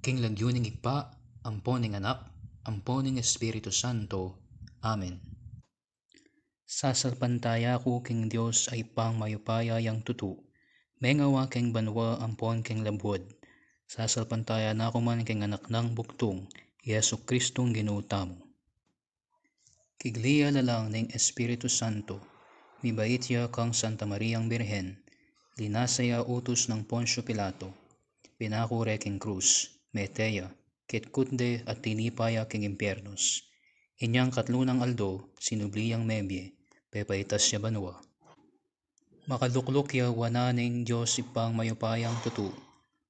King lagyuning igpa, ampon ng anak, ampon ng Espiritu Santo. Amen. Sasalpantaya ko king Diyos ay pang mayupaya yang tutu. Mengawa king banwa ampon king labwod. Sasalpantaya na ko man king anak ng buktong, Yesu Kristong ginutamo. Kiglia lalang ng Espiritu Santo, mibaitya kang Santa Mariang Birhen, linasaya utos ng Poncio Pilato, pinakure king krus, meteya, kitkunde at tinipaya king impyernos. Inyang katlunang aldo, sinubliyang mebye, pepaitas siya banwa. Makaluklok ya wananing Diyos ipang mayupayang tutu,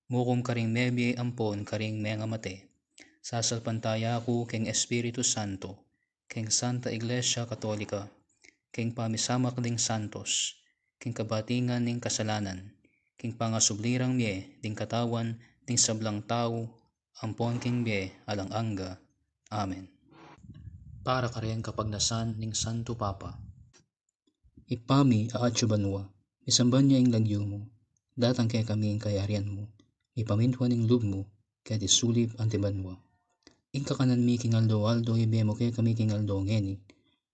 mukum karing mebye ampon karing menga mate. Sasalpantaya ko king Espiritu Santo, king Santa Iglesia Katolika, king pamisamak ding santos, king kabatingan ning kasalanan, king pangasublirang mye ding katawan ding sablang tao, ampon king mye alang angga. Amen. Para kareng kapagnasan ning Santo Papa. Ipami aatyo banwa, isamban niya ing lagyo mo, datang kay kami ing kayarian mo, ipamintwan ing lub mo, kaya disulib ante banwa. Ing kakanan mi king aldo ibe mo kaya kami king aldo ngeni,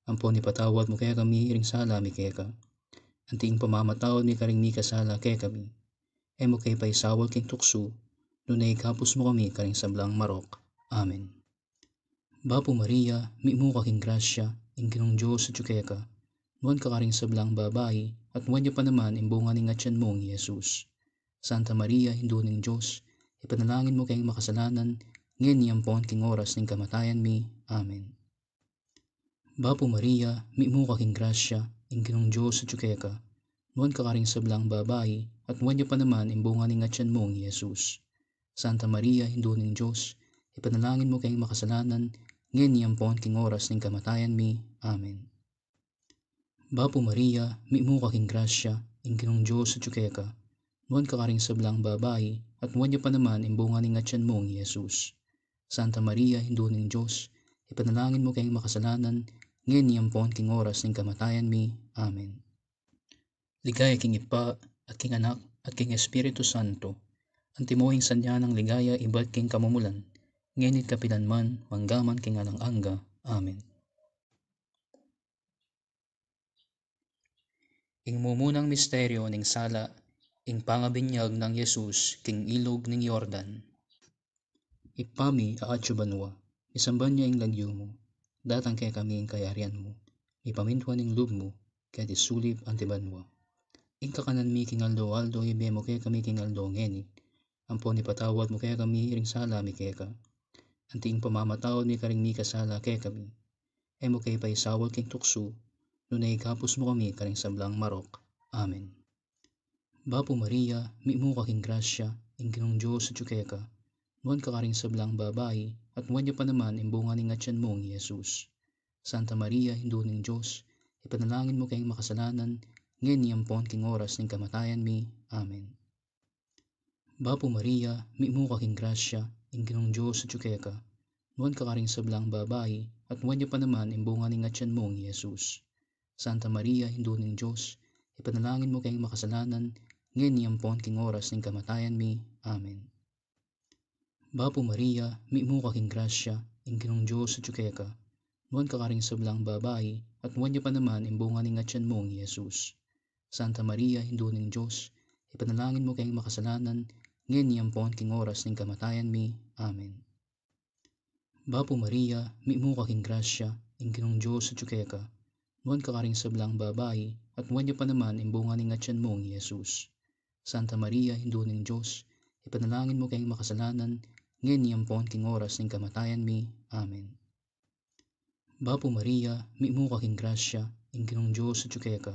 ampon ipatawad mo kaya kami iring sala mi kaya ka. Anti ing pamamatawad mi karing mi kasala kaya kami, mo kaya paisawal king tukso, nunay kapos mo kami karing sablang marok. Amen. Bapo Maria, mi mo kaking grasya, ing Ginong Diyos at kaya ka, nuwan ka karing sablang babae, at nuwan niya pa naman imbunga ning atyan mong Jesus. Santa Maria, Hindu ning Diyos, ipanalangin mo kayong makasalanan, ngayon niyampon king oras ning kamatayan mi. Amen. Bapo Maria, mi mo kaking grasya, ing Ginong Diyos at kaya ka, nuwan ka karing sablang babae, at nuwan niya pa naman imbunga ning atyan mong Jesus. Santa Maria, Hindu ning Diyos, ipanalangin mo kayong makasalanan, ngayon niyampon king oras ning kamatayan mi. Amen. Bapo Maria, mi mo kaking grasya, ing Ginong Diyos at kaya ka, nuwan ka karing sablang babae, at nuwan niya pa naman imbunga ning atyan mong Jesus. Santa Maria, Hindu ning Diyos, ipanalangin mo kayong makasalanan, ngayon niyampon king oras ning kamatayan mi. Amen. Ligaya king Ipa, at king Anak, at king Espiritu Santo, antimohing sanya ng ligaya ibad king kamumulan, ngenit kapilanman, manggaman king alang angga. Amen. Ing mumunang misteryo ning sala, ing pangabinyag ng Jesus king ilog ning Yordan. Ipami aatyo banwa, isamban niya ing lagyo mo, datang kay kami ing kayarian mo, ipamintwan ing lub mo, kaya disulib ante banwa. Ing kakanan mi king aldo ibe mo kaya kami king aldo ngeni, ampon ipatawad mo kaya kami iring sala mi kaya ka. Anti ing pamamatawad mi karing mi kasala kaya kami, mo kaya paisawal king tukso, nunay kapos mo kami karing sablang marok. Amen. Bapo Maria, mi mo kaking grasya, ing Ginong Diyos at kaya ka, nuwan ka karing sablang babae, at nuwan niya pa naman imbunga ning atyan mong Jesus. Santa Maria, Hindu ning Diyos, ipanalangin mo kayong makasalanan, ngayon niyampon king oras ning kamatayan mi. Amen. Bapo Maria, mi mo kaking grasya, ing Ginong Diyos at kaya ka, nuwan ka karing sablang babae, at nuwan niya pa naman imbunga ning atyan mong Jesus. Santa Maria, Hindu ning Diyos, ipanalangin mo kayong makasalanan, ngayon niyampon king oras ning kamatayan mi. Amen. Bapo Maria, mi mo kaking grasya, ing Ginong Diyos at kaya ka, nuwan ka karing sablang babae, at nuwan niya pa naman imbunga ning atyan mong Jesus. Santa Maria, Hindu ning Diyos, ipanalangin mo kayong makasalanan, ngayon niyampon king oras ning kamatayan mi. Amen. Bapo Maria, mi mo kaking grasya, ing Ginong Diyos at kaya ka, nuwan ka karing sablang babae, at nuwan niya pa naman imbunga ning atyan mong Jesus. Santa Maria, Hindu ning Diyos, ipanalangin mo kayong makasalanan, ngayon niyampon king oras ning kamatayan mi. Amen. Bapo Maria, mi mo kaking grasya, ing Ginong Diyos at kaya ka,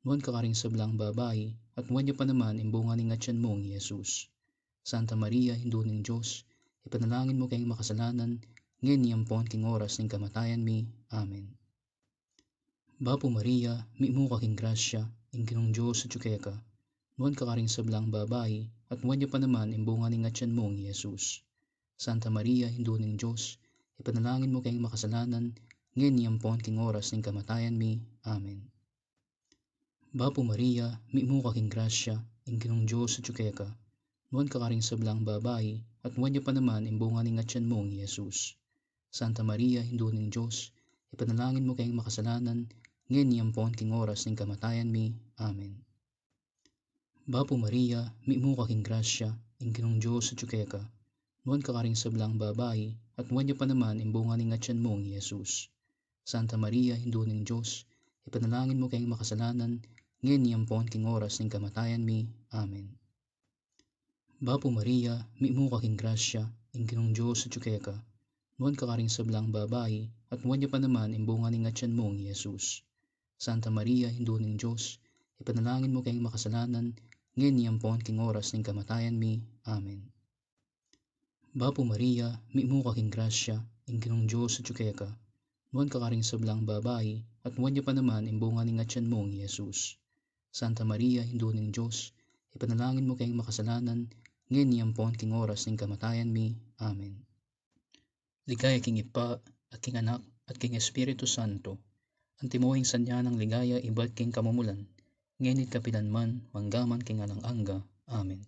nuwan ka karing sablang babae, at nuwan niya pa naman imbunga ning atyan mong Jesus. Santa Maria, Hindu ning Diyos, ipanalangin mo kayong makasalanan, ngayon niyampon king oras ning kamatayan mi. Amen. Bapo Maria, mi mo kaking grasya, ing Ginong Diyos at kaya ka, nuwan ka karing sablang babae, at nuwan niya pa naman imbunga ning atyan mong Jesus. Santa Maria, Hindu ning Diyos, ipanalangin mo kayong makasalanan, ngayon niyampon king oras ning kamatayan mi. Amen. Bapo Maria, mi mo kaking grasya, ing Ginong Diyos at kaya ka, nuan kakaring sablang babae, at nuan niya pa naman imbunga ning atyan mong Jesus. Santa Maria, Hindu ning Diyos, ipanalangin mo kayong makasalanan, ngayon niyampon king oras ning kamatayan mi. Amen. Bapo Maria, mimu kaking grasya, ing Ginong Diyos at ka, nuan kakaring sablang babae, at nuan niya pa naman imbunga ning atyan mong Jesus. Santa Maria, Hindu ning Diyos, ipanalangin mo kayong makasalanan, ngayon niyampon king oras ning kamatayan mi. Amen. Bapo Maria, mimu kaking grasya, ing Ginong Diyos at ka, nuan kakaring sablang babae, at nuan niya pa naman imbunga ning atyan mong Jesus. Santa Maria, Hindu ning Diyos, ipanalangin mo kayong makasalanan, ngayon niyampon king oras ning kamatayan mi. Amen. Bapo Maria, mimu kaking grasya, ing Ginong Diyos at ka, nuan kakaring sablang babae, at nuan niya pa naman imbunga ning atyan mong Jesus. Santa Maria, Hindu ning Diyos, ipanalangin mo kayong makasalanan, ngayon niyampon king oras ning kamatayan mi. Amen. Ligaya king Ipa, at king Anak, at king Espiritu Santo, ang timuhing sanya ng ligaya iba't king kamumulan, ngenit kapilanman, manggaman king alang-angga. Amen.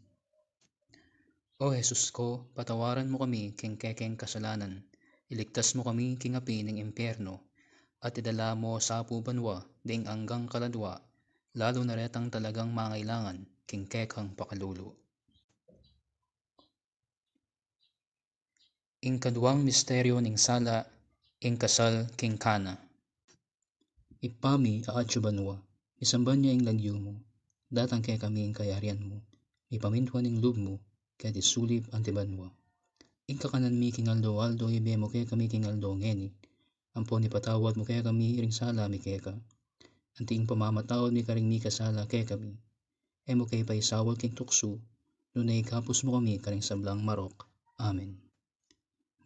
O Jesus ko, patawaran mo kami king kekeng kasalanan, iligtas mo kami king api ng impyerno, at idala mo sa banwa, ding anggang kaladwa, lalo na retang talagang mangailangan, king kekhang pakalulu. Ing kaduang misteryo ning sala, ing kasal king Kana. Ipami aatsubanwa, isamban niya ing lagyo mo, datang kay kami ing kayarian mo, ipamintuan ing lub mo, kaya disulib antibanwa. Ing kakanan mi king aldo ibe mo kaya kami king aldo ngeni, ampon ipatawad mo kaya kami ring sala mi kaya ka. Anti ing pamamatawad mi karing mi kasala kaya kami, mo kaya paisawal king tukso, nunay kapos mo kami karing sablang marok. Amen.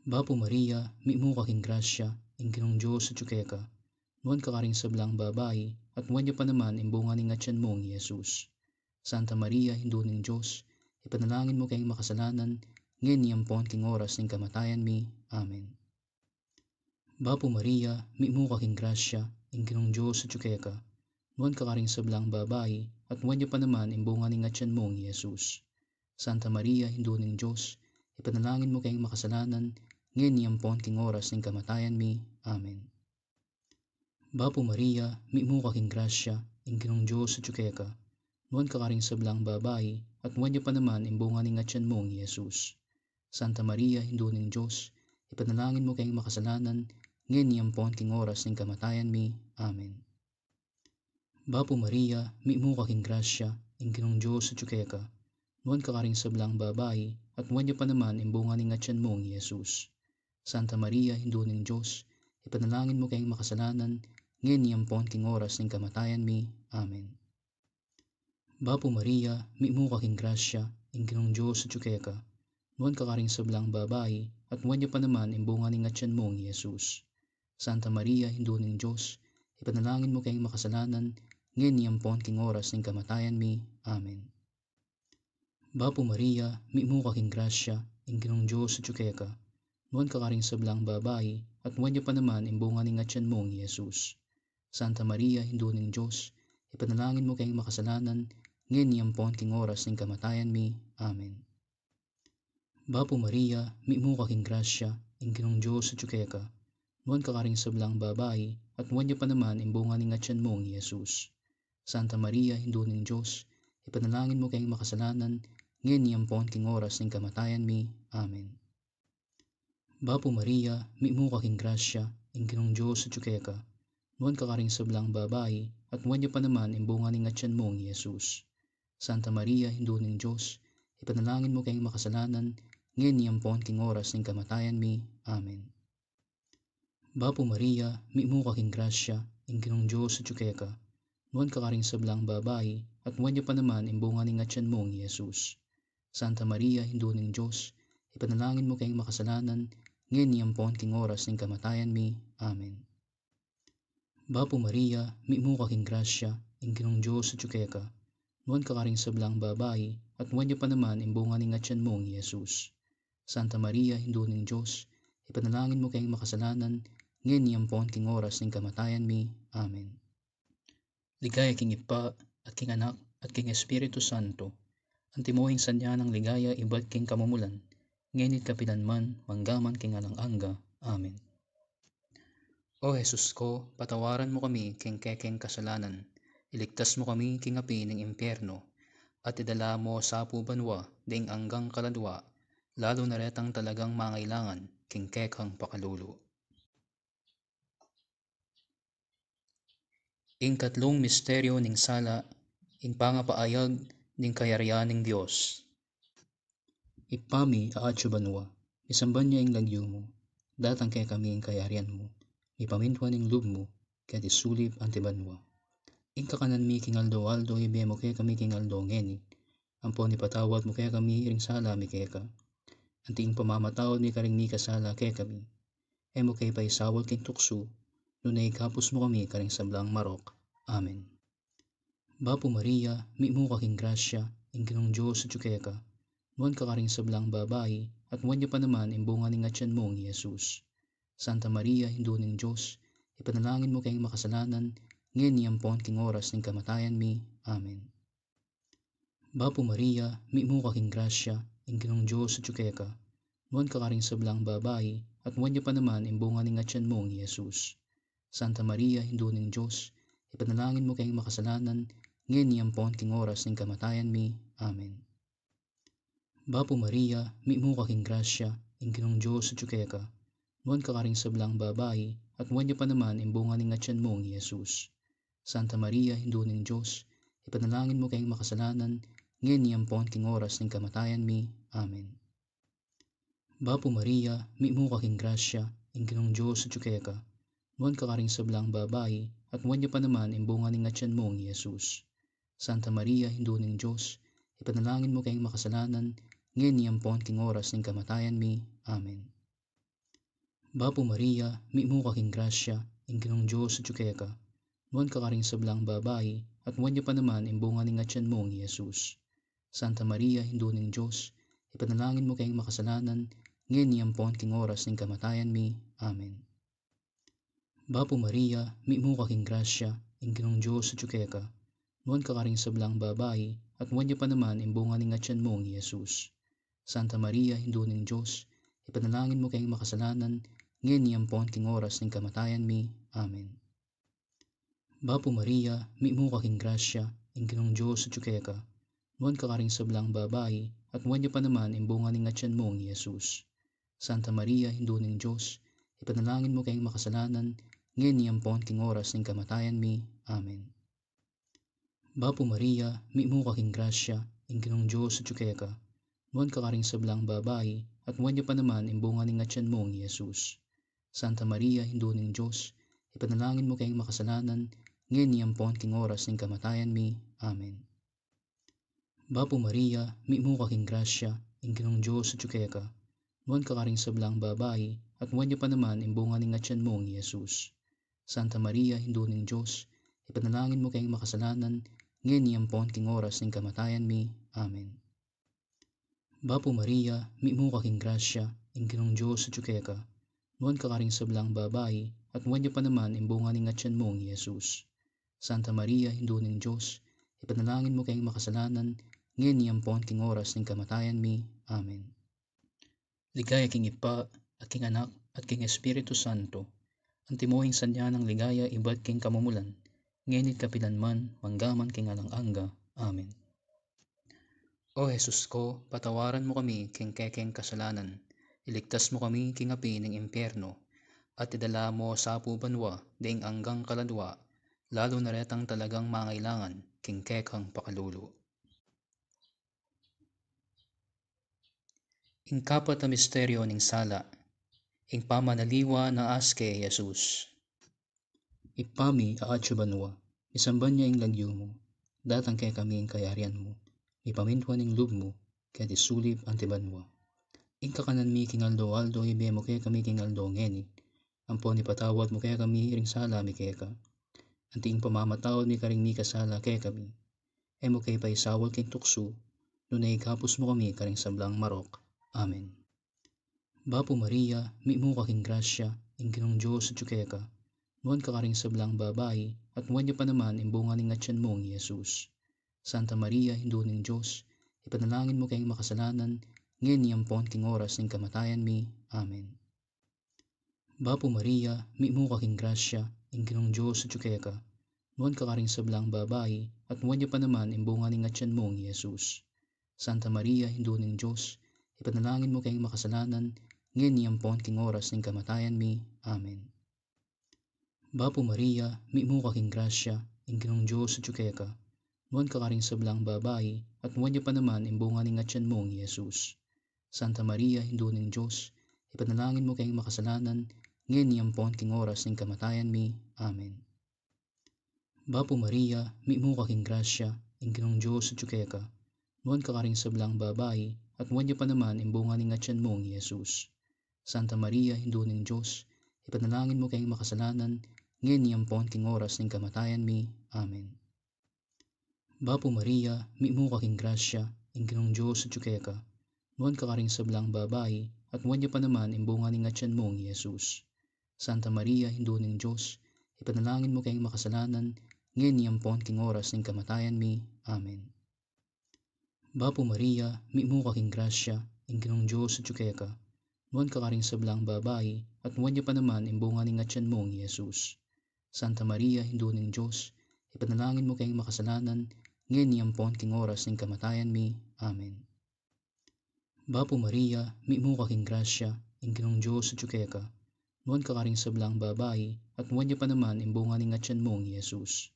Bapo Maria, mimu kaking grasya, ing Ginong Diyos at ka, nuan kakaring sablang babae, at nuan niya pa naman imbunga ning atyan mong Jesus. Santa Maria, Hindu ning Diyos, ipanalangin mo kayong makasalanan, ngayon niyampon king oras ning kamatayan mi. Amen. Bapo Maria, mimu kaking grasya, ing Ginong Diyos at ka, nuan kakaring sablang babae, at nuan niya pa naman imbunga ning atyan mong Jesus. Santa Maria, Hindu ning Diyos, ipanalangin mo kayong makasalanan, ngayon niyampon king oras ning kamatayan mi. Amen. Bapo Maria, mimu kaking grasya, ing Ginong Diyos at ka, nuan kakaring sablang babae, at nuan niya pa naman imbunga ning atyan mong Jesus. Santa Maria, Hindu ning Diyos, ipanalangin mo kayong makasalanan, ngayon niyampon king oras ning kamatayan mi. Amen. Bapo Maria, mimu kaking grasya, ing Ginong Diyos at ka, nuan kakaring sablang babae, at nuan niya pa naman imbunga ning atyan mong Jesus. Santa Maria, Hindu ning Diyos, ipanalangin mo kayong makasalanan, ngayon niyampon king oras ning kamatayan mi. Amen. Bapo Maria, mimu kaking grasya, ing Ginong Diyos at ka, nuan kakaring sablang babae, at nuan niya pa naman imbunga ning atyan mong Jesus. Santa Maria, Hindu ning Diyos, ipanalangin mo kayong makasalanan, ngayon niyampon king oras ning kamatayan mi. Amen. Bapo Maria, mimu kaking grasya, ing Ginong Diyos at ka, nuan kakaring sablang babae, at nuan niya pa naman imbunga ning atyan mong Jesus. Santa Maria, Hindu ning Diyos, ipanalangin mo kayong makasalanan, ngayon niyampon king oras ning kamatayan mi. Amen. Bapo Maria, mimu kaking grasya, ing Ginong Diyos at ka, nuan kakaring sablang babae, at nuan niya pa naman imbunga ning atyan mong Jesus. Santa Maria, Hindu ning Diyos, ipanalangin mo kayong makasalanan, ngayon niyampon king oras ning kamatayan mi. Amen. Bapo Maria, mimu kaking grasya, ing Ginong Diyos at ka, nuan kakaring sablang babae, at nuan niya pa naman imbunga ning atyan mong Jesus. Santa Maria, Hindu ning Diyos, ipanalangin mo kayong makasalanan, ngayon niyampon king oras ning kamatayan mi. Amen. Bapo Maria, mimu kaking grasya, ing Ginong Diyos at ka, nuan kakaring sablang babae, at nuan niya pa naman imbunga ning atyan mong Jesus. Santa Maria, Hindu ning Diyos, ipanalangin mo kayong makasalanan, ngayon niyampon king oras ning kamatayan mi. Amen. Bapo Maria, mimu kaking grasya, ing Ginong Diyos at ka, nuan kakaring sablang babae, at nuan niya pa naman imbunga ning atyan mong Jesus. Santa Maria, Hindu ning Diyos, ipanalangin mo kayong makasalanan, ngayon niyampon king oras ning kamatayan mi. Amen. Ligaya king Ipa, at king Anak, at king Espiritu Santo, Ang timuhing sanya ng ligaya iba't king kamumulan, ngenit kapilanman, manggaman king alang angga. Amen. O Jesus ko, patawaran mo kami king kekeng kasalanan, iligtas mo kami king api ng impyerno, at idala mo sa pubanwa, ding anggang kaladwa, lalo na retang talagang mangailangan, king kekhang pakalulu. Ing katlong misteryo ning sala, ing pangapaayag ning kayaryan ning Diyos. Ipami aatsubanwa, isamban niya ing lagyo mo, datang kay kami ing kayaryan mo, ipamintwan ing lub mo, kaya isulip antibanwa. Ing kakanan mi kingaldo-aldo ibemo kay kami kingaldo ngeni, ampon ipatawad mo kaya kami iring sala mi kaya ka, anti ing pamamatawad mi karing mi kasala kaya kami, emo kay paisawal king tukso, nunay kapos mo kami karing sablang marok. Amen. Bapo Maria, mi mo kaking grasya, ing Ginong Diyos at kaya ka, nuan ka karing sablang babae, at nuan niya pa naman imbunga ning atyan mong Jesus. Santa Maria, Hindu ning Diyos, ipanalangin mo kayong makasalanan, ngayon niyampon king oras ning kamatayan mi. Amen. Bapo Maria, mi mo kaking grasya, ing Ginong Diyos at kaya ka, nuan ka karing sablang babae, at nuan niya pa naman imbunga ning atyan mong Jesus. Santa Maria, Hindu ning Diyos, ipanalangin mo kayong makasalanan, ngayon niyampon king oras ning kamatayan mi. Amen. Bapo Maria, mi mo kaking grasya, ing Ginong Diyos at kaya ka, nuan ka karing sablang babae, at nuan niya pa naman imbunga ning atyan mong Jesus. Santa Maria, Hindu ning Diyos, ipanalangin mo kayong makasalanan, ngayon niyampon king oras ning kamatayan mi. Amen. Bapo Maria, mi mo kaking grasya, ing Ginong Diyos at kaya ka, nuan ka karing sablang babae, at nuan niya pa naman imbunga ning atyan mong Jesus. Santa Maria, Hindu ning Diyos, ipanalangin mo kayong makasalanan, ngayon niyampon king oras ning kamatayan mi. Amen. Bapo Maria, mi mo kaking grasya, ing Ginong Diyos at kaya ka, nuan ka karing sablang babae, at nuan niya pa naman imbunga ning atyan mong Jesus. Santa Maria, Hindu ning Diyos, ipanalangin mo kayong makasalanan, ngayon niyampon king oras ning kamatayan mi. Amen. Bapo Maria, mi mo kaking grasya, ing Ginong Diyos at kaya ka, nuan ka karing sablang babae, at nuan niya pa naman imbunga ning atyan mong Jesus. Santa Maria, Hindu ning Diyos, ipanalangin mo kayong makasalanan, ngayon niyampon king oras ning kamatayan mi. Amen. Bapo Maria, mi mo kaking grasya, ing Ginong Diyos at kaya ka, nuan ka karing sablang babae, at nuan niya pa naman imbunga ning atyan mong Jesus. Santa Maria, Hindu ning Diyos, ipanalangin mo kayong makasalanan, ngayon niyampon king oras ning kamatayan mi. Amen. Bapo Maria, mi mo kaking grasya, ing Ginong Diyos at kaya ka, nuan ka karing sablang babae, at nuan niya pa naman imbunga ning atyan mong Jesus. Santa Maria, Hindu ning Diyos, ipanalangin mo kayong makasalanan, ngayon niyampon king oras ning kamatayan mi. Amen. Bapo Maria, mi mo kaking grasya, ing Ginong Diyos at kaya ka, nuan ka karing sablang babae, at nuan niya pa naman imbunga ning atyan mong Jesus. Santa Maria, Hindu ning Diyos, ipanalangin mo kayong makasalanan, ngayon niyampon king oras ning kamatayan mi. Amen. Bapo Maria, mi mo kaking grasya, ing Ginong Diyos at kaya ka, nuan ka karing sablang babae, at nuan niya pa naman imbunga ning atyan mong Jesus. Santa Maria, Hindu ning Diyos, ipanalangin mo kayong makasalanan, ngayon niyampon king oras ning kamatayan mi. Amen. Ligaya king Ipa, at king Anak, at king Espiritu Santo, ang timuhing sanya ng ligaya iba't king kamumulan, ngenit kapilanman, manggaman king alang angga. Amen. O Jesus ko, patawaran mo kami king kekeng kasalanan, iligtas mo kami king api ng impyerno, at idala mo sa pubanwa, daing anggang kaladwa, lalo na retang talagang mangailangan, king kekhang pakalulu. Ing kapat na misteryo ning sala, ing pamanaliwa na aske Jesus. Ipami aatsubanwa, isamban niya ing lagyo mo, datang kay kami ing kayaryan mo, ipamintwan ing lub mo, kaya isulip antibanwa. Ing kakanan mi kingaldo-aldo ibemo kaya kami kingaldo ngeni, ampon ipatawad mo kaya kami iring sala mi kaya ka, anti ing pamamatawad mi karing mi kasala kaya kami, emo kay paisawal king tukso, nunay kapos mo kami karing sablang marok. Amen. Bapo Maria, mi mo kaking grasya, ing Ginong Diyos at kaya ka, nuan ka karing sablang babae, at nuan niya pa naman imbunga ning atyan mong Jesus. Santa Maria, Hindu ning Diyos, ipanalangin mo kayong makasalanan, ngayon niyampon king oras ng kamatayan mi. Amen. Bapo Maria, mi mo kaking grasya, ing Ginoong Diyos at ka, nuwan kakaring sablang babae, at nuwan niya pa naman imbunga ning atyan mong Jesus. Santa Maria, Hindu ng Diyos, ipanalangin mo kayong makasalanan, ngayon niyampon king oras ng kamatayan mi. Amen. Bapo Maria, mi mo kaking grasya, ing Ginoong Diyos at ka, nuwan kakaring sablang babae, at nuwan niya pa naman imbunga ning atyan mong Jesus. Santa Maria, Hindu ng Diyos, ipanalangin mo kayong makasalanan, ngayon niyampon king oras ng kamatayan mi. Amen. Bapo Maria, mi mo kaking grasya, ing Ginoong Diyos at ka, nuwan kakaring sablang babae, at nuwan niya pa naman imbunga ning atyan mong Jesus. Santa Maria, Hindu ng Diyos, ipanalangin mo kayong makasalanan, ngayon niyampon king oras ng kamatayan mi. Amen. Bapo Maria, mi mo kaking grasya, ing Ginoong Diyos at ka, nuwan kakaring sablang babae, at nuwan niya pa naman imbunga ning atyan mong Jesus. Santa Maria, Hindu ng Diyos, ipanalangin mo kayong makasalanan, ngayon niyampon king oras ng kamatayan mi. Amen. Bapo Maria, mi mo kaking grasya, ing Ginoong Diyos at ka, nuwan kakaring sablang babae, at nuwan niya pa naman imbunga ning atyan mong Jesus. Santa Maria, Hindu ng Diyos, ipanalangin mo kayong makasalanan, ngayon niyampon king oras ng kamatayan mi. Amen. Bapo Maria, mi mo kaking grasya, ing Ginoong Diyos at ka, nuwan kakaring sablang babae, at nuwan niya pa naman imbunga ning atyan mong Jesus.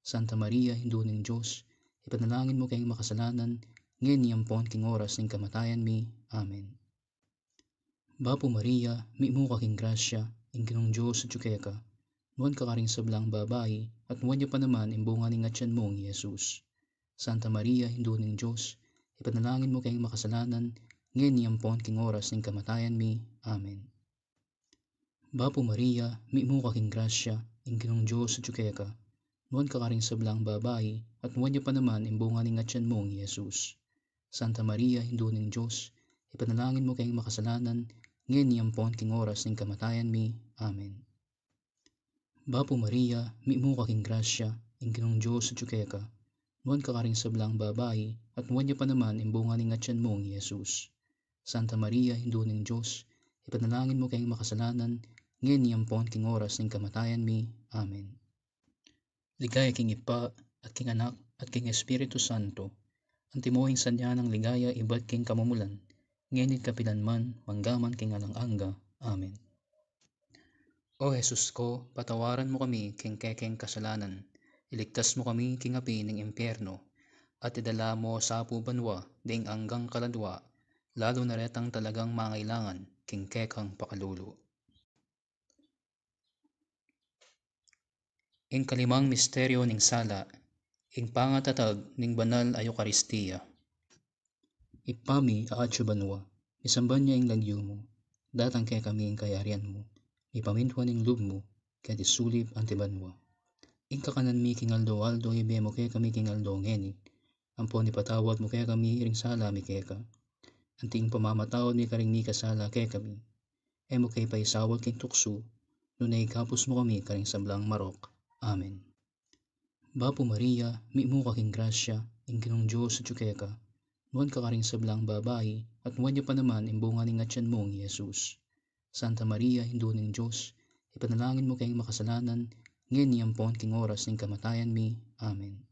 Santa Maria, Hindu ng Diyos, ipanalangin mo kayong makasalanan, ngayon niyampon king oras ng kamatayan mi. Amen. Bapo Maria, mi mo kaking grasya, ing Ginoong Diyos at ka, nuwan kakaring sablang babae, at nuwan niya pa naman imbunga ning atyan mong Jesus. Santa Maria, Hindu ng Diyos, ipanalangin mo kayong makasalanan, ngayon niyampon king oras ng kamatayan mi. Amen. Bapo Maria, mi mo kaking grasya, ing Ginoong Diyos at ka, nuwan kakaring sablang babae, at nuwan niya pa naman imbunga ning atyan mong Jesus. Santa Maria, Hindu ng Diyos, ipanalangin mo kayong makasalanan, ngayon niyampon king oras ng kamatayan mi. Amen. Bapo Maria, mi mo kaking grasya, ing Ginoong Diyos at ka, nuwan kakaring sablang babae, at nuwan niya pa naman imbunga ning atyan mong Jesus. Santa Maria, Hindu ng Diyos, ipanalangin mo kayong makasalanan, ngayon niyampon king oras ng kamatayan mi. Amen. Ligaya king Ipa, at king Anak, at king Espiritu Santo, ang timuhing sanya ng ligaya iba't king kamumulan, ngayon kapilanman, manggaman king alang-angga. Amen. O Jesus ko, patawaran mo kami king kekeng kasalanan, iligtas mo kami king api ng impyerno, at idala mo sa pubanwa, ding anggang kaladwa, lalo na retang talagang mangailangan, king kekang pakalulu. Ing kalimang misteryo ning sala, ing pangatatag ning banal ay Eucharistia. Ipami aatsubanwa, isamban niya ing lagyo mo, datang kay kami ing kayarian mo, ipamintuan ing lub mo, kaya disulib ang tibanwa. Ing kakanan mi king aldo ibe mo kaya kami king aldo ngeni, ampon ipatawad mo kaya kami iring sala mi kaya ka. Anting pamamatawad mi karing mi kasala kaya kami, mo kay paisawad king tukso, nunay kapos mo kami karing sablang marok. Amen. Bapo Maria, mi mo kaking grasya, ing Ginoong Diyos at ka, nuwan kakaring sablang babae, at nuwan niya pa naman imbunga ning atyan mong Jesus. Santa Maria, Hindu ng Diyos, ipanalangin mo kayong makasalanan, ngayon niyampon king oras ng kamatayan mi. Amen.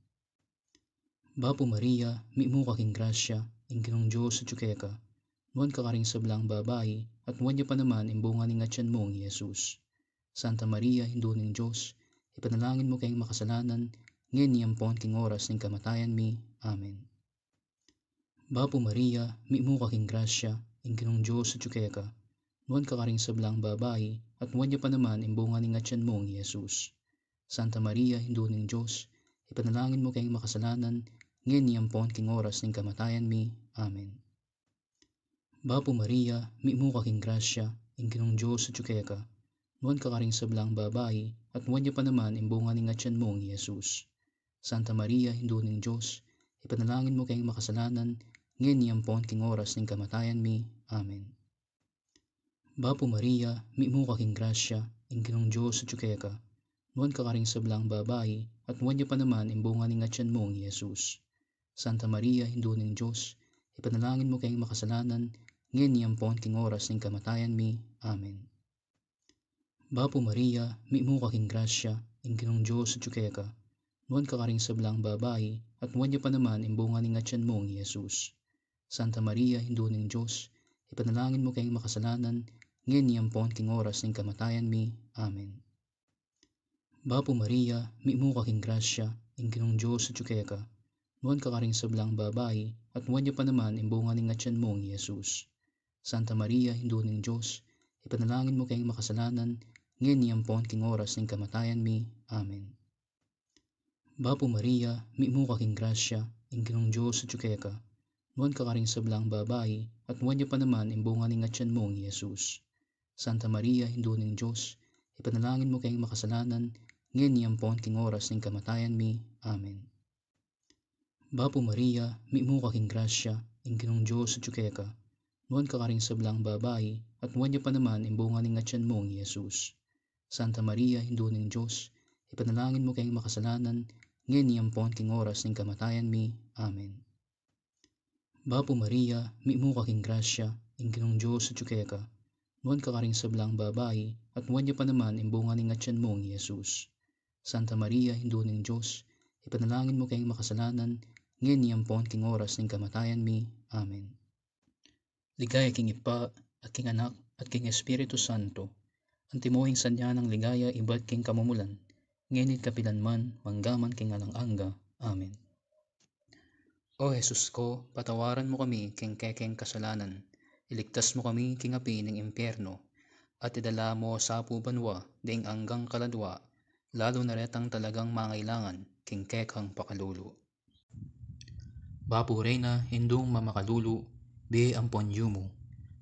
Bapo Maria, mi mo kaking grasya, ing Ginoong Diyos at ka, nuwan kakaring sablang babae, at nuwan niya pa naman imbunga ning atyan mong Jesus. Santa Maria, Hindu ng Diyos, ipanalangin mo kayong makasalanan, ngayon niyampon king oras ng kamatayan mi. Amen. Bapo Maria, mi mo kaking grasya, ing Ginoong Diyos at ka, nuwan kakaring sablang babae, at nuwan niya pa naman imbunga ning atyan mong Jesus. Santa Maria, Hindu ng Diyos, ipanalangin mo kayong makasalanan, ngayon niyampon king oras ng kamatayan mi. Amen. Bapo Maria, mi mo kaking grasya, ing Ginoong Diyos at ka, nuwan kakaring sablang babae, at nuwan niya pa naman imbunga ning atyan mong Jesus. Santa Maria, Hindu ng Diyos, ipanalangin mo kayong makasalanan, ngayon niyampon king oras ng kamatayan mi. Amen. Bapo Maria, mi mo kaking grasya, ing Ginoong Diyos at ka, nuwan kakaring sablang babae, at nuwan niya pa naman imbunga ning atyan mong Jesus. Santa Maria, Hindu ng Diyos, ipanalangin mo kayong makasalanan, ngayon niyampon king oras ng kamatayan mi. Amen. Bapo Maria, mi mo kaking grasya, ing Ginoong Diyos at ka, nuwan ka karing sablang babae, at nuwan niya pa naman imbunga ning atyan mong Jesus. Santa Maria, Hindu ning Diyos, ipanalangin mo kayong makasalanan, ngayon niyampon king oras ng kamatayan mi. Amen. Bapo Maria, mi mo kaking grasya, ing Ginoong Diyos at ka, nuwan ka karing sablang babae, at nuwan niya pa naman imbunga ning atyan mong Jesus. Santa Maria, Hindu ning Diyos, ipanalangin mo kayong makasalanan, ngayon niyampon king oras ng kamatayan mi. Amen. Bapo Maria, mi mo kaking grasya, ing Ginoong Diyos at ka, nuwan ka karing sablang babae, at nuwan niya pa naman imbunga ning atyan mong Jesus. Santa Maria, Hindu ning Diyos, ipanalangin mo kayong makasalanan, ngayon niyampon king oras ng kamatayan mi. Amen. Bapo Maria, mi mo kaking grasya, ing Ginoong Diyos at ka, nuwan ka karing sablang babae, at nuwan niya pa naman imbunga ning atyan mong Jesus. Santa Maria, Hindu ning Diyos, ipanalangin mo kayong makasalanan, ngayon niyampon king oras ng kamatayan mi. Amen. Bapo Maria, mi mo kaking grasya, ing Ginoong Diyos at ka, nuwan ka karing sablang babae, at nuwan niya pa naman imbunga ning atyan mong Jesus. Santa Maria, Hindu ning Diyos, ipanalangin mo kayong makasalanan, ngayon niyampon king oras ng kamatayan mi. Amen. Ligaya king Ipa, at king Anak, at king Espiritu Santo, ang timuhing sadya ng ligaya iba't king kamumulan, ngayon kapilanman, manggaman king alang-angga. Amen. O Jesus ko, patawaran mo kami king kekeng kasalanan, iligtas mo kami king api ng impyerno, at idala mo sa banwa, ding anggang kaladwa, lalo na retang talagang mangailangan, king kekang pakalulu. Bapo Reyna, hindong mamakalulu, be ampon yumo,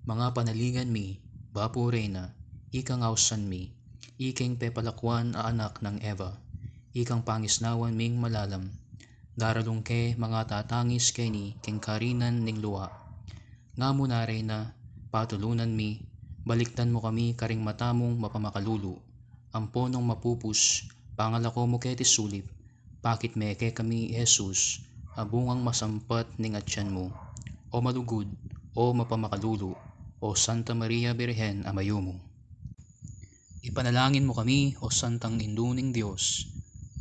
mga panaligan mi, Bapo Reyna, ikang ausan mi, iking pepalakwan a anak ng Eva, ikang pangisnawan ming malalam, daralong ke mga tatangis kay ni king karinan ning luwa. Nga mo na Reyna, patulunan mi, baliktan mo kami karing matamong mapamakalulu, amponong mapupus, pangalako mo keti sulip, pakit meke kami Jesus, abungang masampat ning atyan mo, o malugod, o mapamakalulu, o Santa Maria Birhen amayo mo. Ipanalangin mo kami, o Santang Induning Diyos,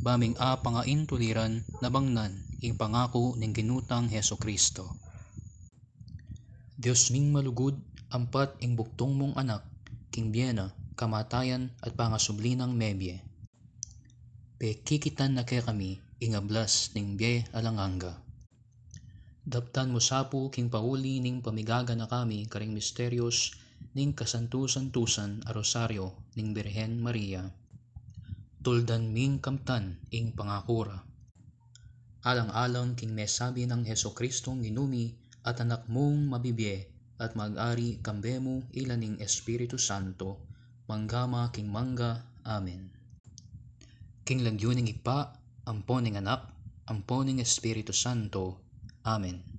baming pangain tuliran nabangnan, ing pangako ning ginutang Heso Kristo. Diyos ming malugod, ampat ing buktong mong anak, king biyena, kamatayan at pangasublinang mebye. Pekikitan na kaya kami, ing ablas ning biye alanganga. Daptan mo sapo king pauli ning pamigaga na kami karing misteryos ning kasantusan-tusan a rosaryo ning Birhen Maria. Tuldan ming kamtan ing pangakura. Alang-alang king mesabi ng Heso Kristong ginumi at anak mong mabibye at mag-ari kambemo ilaning Espiritu Santo, manggama king mangga. Amen. King lagyo ning Ipa, ampon ning Anak, ampon ning Espiritu Santo. Amen.